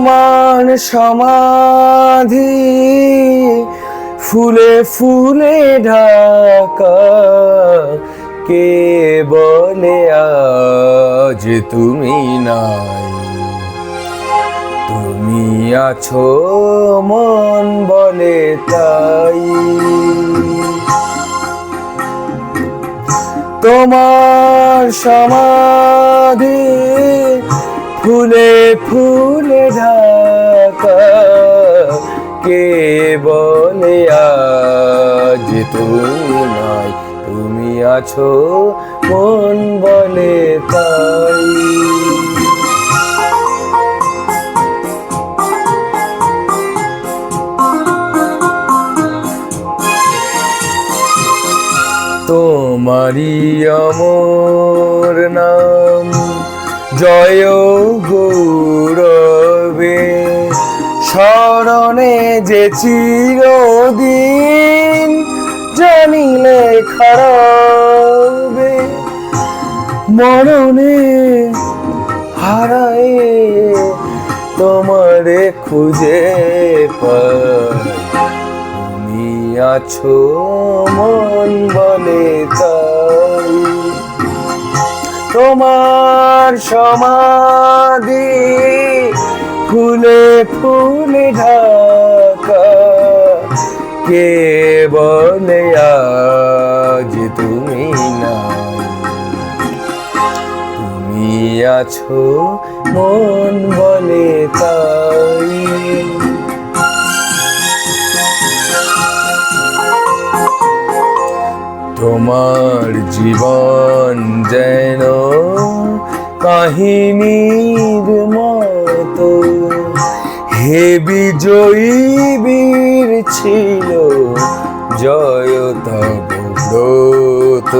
তোমার সমাধি ফুলে ফুলে ঢাকা, কে বলে আজ তুমি নাই? তুমি আছো মন বলে তাই। তোমার সমাধি ফুলে ফুলে ঢাকা, কে বলে আজ তুমি নাই? তুমি আছো মন বলে তাই। তোমারি অমর নাম জয় গৌরবে, স্মরণে যে চিরদিন জানিলে খারাবে। মরণে হারায় তোমারে খুঁজে পাই। তুমি আছো মন বলে তাই। তোমার সমাধি ফুলে ফুলে ঢাকা, কে বলে আজ তুমি নাই? তুমি আছো মন বলে তাই। তোমার জীবন যেন কাহিনীর মতো, হে বিজয়ী বীর ছিল জয় তব ব্রত।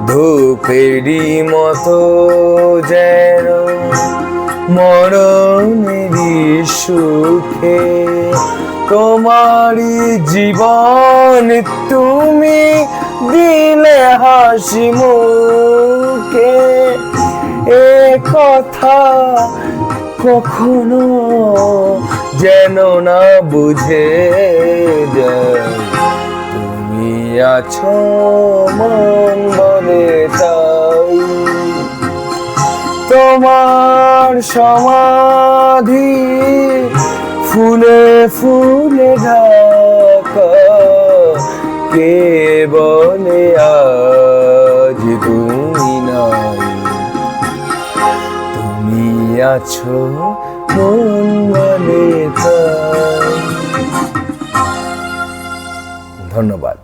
ধূপেরই মতো যেন মরণেরই সুখে, তোমারি জীবন তুমি দিলে হাসি মুখে। এ কথা কখনো যেন না বুঝে যায়। তুমি আছো মন বলে তাই। তোমার সমাধি ফুলে ফুলে ঢাকা, কে বলে আজ তুমি নাই? তুমি আছো মন বলে তাই। ধন্যবাদ।